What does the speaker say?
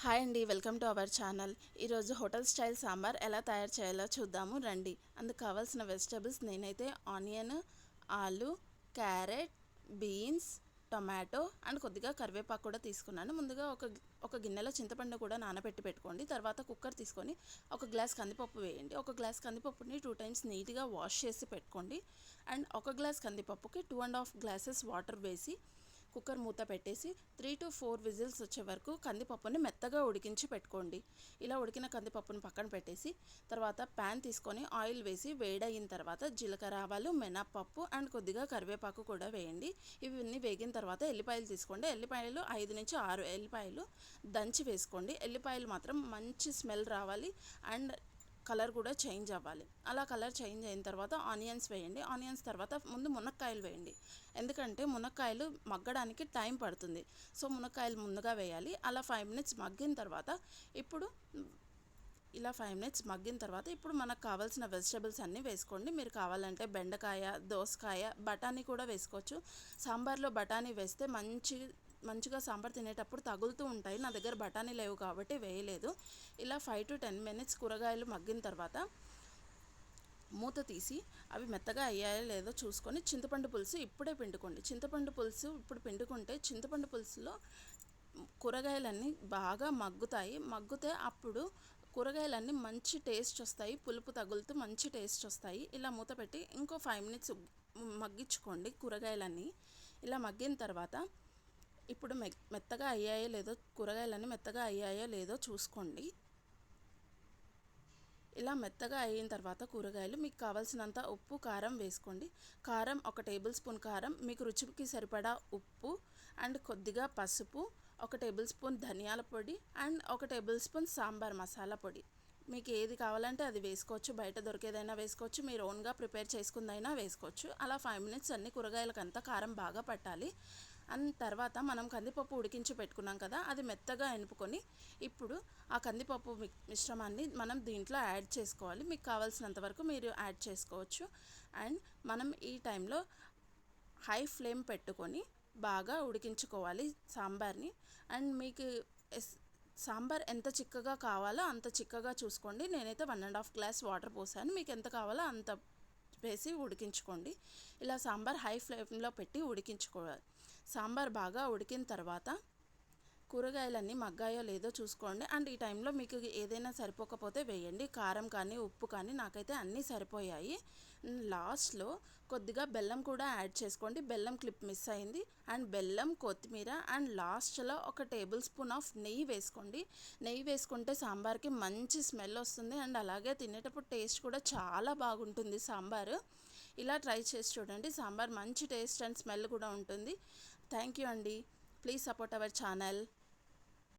Hi అండి, welcome to our channel. ఈరోజు hotel style sambar ఎలా తయారు చేయాలో చూద్దాము రండి. అందుకు కావాల్సిన వెజిటబుల్స్ నేనైతే ఆనియన్, ఆలు, క్యారెట్, బీన్స్, టొమాటో అండ్ కొద్దిగా కరివేపాకు కూడా తీసుకున్నాను. ముందుగా ఒక గిన్నెలో చింతపండు కూడా నానబెట్టి పెట్టుకోండి. తర్వాత కుక్కర్ తీసుకొని ఒక గ్లాస్ కందిపప్పు వేయండి. ఒక గ్లాస్ కందిపప్పుని 2 టైమ్స్ నీట్గా వాష్ చేసి పెట్టుకోండి. అండ్ ఒక గ్లాస్ కందిపప్పుకి 2.5 గ్లాసెస్ వాటర్ వేసి కుక్కర్ మూత పెట్టేసి 3 to 4 విజిల్స్ వచ్చే వరకు కందిపప్పుని మెత్తగా ఉడికించి పెట్టుకోండి. ఇలా ఉడికిన కందిపప్పుని పక్కన పెట్టేసి తర్వాత ప్యాన్ తీసుకొని ఆయిల్ వేసి వేడయిన తర్వాత జీలకర్ర, ఆవాలు, మినపప్పు అండ్ కొద్దిగా కరివేపాకు కూడా వేయండి. ఇవన్నీ వేగిన తర్వాత ఎల్లిపాయలు తీసుకోండి. ఎల్లిపాయలు 5 నుంచి 6 ఎల్లిపాయలు దంచి వేసుకోండి. ఎల్లిపాయలు మాత్రం మంచి స్మెల్ రావాలి అండ్ కలర్ కూడా చేంజ్ అవ్వాలి. అలా కలర్ చేంజ్ అయిన తర్వాత ఆనియన్స్ వేయండి. ఆనియన్స్ తర్వాత ముందు మునక్కాయలు వేయండి. ఎందుకంటే మునక్కాయలు మగ్గడానికి టైం పడుతుంది. సో మునక్కాయలు ముందుగా వేయాలి. అలా 5 మినిట్స్ మగ్గిన తర్వాత ఇప్పుడు ఇప్పుడు మనకు కావాల్సిన వెజిటబుల్స్ అన్నీ వేసుకోండి. మీరు కావాలంటే బెండకాయ, దోసకాయ, బఠానీ కూడా వేసుకోవచ్చు. సాంబార్లో బఠానీ వేస్తే మంచిగా సాంబార్ తినేటప్పుడు తగులుతూ ఉంటాయి. నా దగ్గర బఠానీ లేవు కాబట్టి వేయలేదు. ఇలా 5 to 10 మినిట్స్ కూరగాయలు మగ్గిన తర్వాత మూత తీసి అవి మెత్తగా అయ్యాయో లేదో చూసుకొని చింతపండు పులుసు ఇప్పుడే పిండుకోండి. చింతపండు పులుసు ఇప్పుడు పిండుకుంటే చింతపండు పులుసులో కూరగాయలన్నీ బాగా మగ్గితే అప్పుడు కూరగాయలన్నీ మంచి టేస్ట్ వస్తాయి. పులుపు తగులుతూ మంచి టేస్ట్ వస్తాయి. ఇలా మూత పెట్టి ఇంకో 5 మినిట్స్ మగ్గించుకోండి కూరగాయలన్నీ. ఇలా మగ్గిన తర్వాత ఇప్పుడు మెత్తగా అయ్యాయో లేదో కూరగాయలన్నీ మెత్తగా అయ్యాయో లేదో చూసుకోండి. ఇలా మెత్తగా అయిన తర్వాత కూరగాయలు మీకు కావాల్సినంత ఉప్పు, కారం వేసుకోండి. కారం 1 టేబుల్ స్పూన్ కారం, మీకు రుచికి సరిపడా ఉప్పు అండ్ కొద్దిగా పసుపు, 1 టేబుల్ స్పూన్ ధనియాల పొడి and 1 table spoon sambar masala పొడి. మీకు ఏది కావాలంటే అది వేసుకోవచ్చు. బయట దొరికేదైనా వేసుకోవచ్చు, మీరు ఓన్గా ప్రిపేర్ చేసుకుందైనా వేసుకోవచ్చు. అలా 5 మినిట్స్ అన్ని కూరగాయలకంతా కారం బాగా పట్టాలి. అండ్ తర్వాత మనం కందిపప్పు ఉడికించి పెట్టుకున్నాం కదా, అది మెత్తగా ఎనుపుకొని ఇప్పుడు ఆ కందిపప్పు మిశ్రమాన్ని మనం దీంట్లో యాడ్ చేసుకోవాలి. మీకు కావాల్సినంత వరకు మీరు యాడ్ చేసుకోవచ్చు. అండ్ మనం ఈ టైంలో హై ఫ్లేమ్ పెట్టుకొని బాగా ఉడికించుకోవాలి సాంబార్ని. అండ్ మీకు సాంబార్ ఎంత చిక్కగా కావాలో అంత చిక్కగా చూసుకోండి. నేనైతే 1.5 గ్లాస్ వాటర్ పోసాను. మీకు ఎంత కావాలో అంత వేసి ఉడికించుకోండి. ఇలా సాంబార్ హై ఫ్లేమ్లో పెట్టి ఉడికించుకోవాలి. సాంబార్ బాగా ఉడికిన తర్వాత కూరగాయలన్నీ మగ్గాయో లేదో చూసుకోండి. అండ్ ఈ టైంలో మీకు ఏదైనా సరిపోకపోతే వేయండి. కారం కానీ ఉప్పు కానీ నాకైతే అన్నీ సరిపోయాయి. లాస్ట్లో కొద్దిగా బెల్లం కూడా యాడ్ చేసుకోండి. బెల్లం క్లిప్ మిస్ అయింది. అండ్ బెల్లం, కొత్తిమీర అండ్ లాస్ట్లో 1 టేబుల్ స్పూన్ ఆఫ్ నెయ్యి వేసుకోండి. నెయ్యి వేసుకుంటే సాంబార్కి మంచి స్మెల్ వస్తుంది అండ్ అలాగే తినేటప్పుడు టేస్ట్ కూడా చాలా బాగుంటుంది సాంబారు. ఇలా ట్రై చేసి చూడండి. సాంబార్ మంచి టేస్ట్ అండ్ స్మెల్ కూడా ఉంటుంది. థ్యాంక్ యూ అండి. Please support our channel.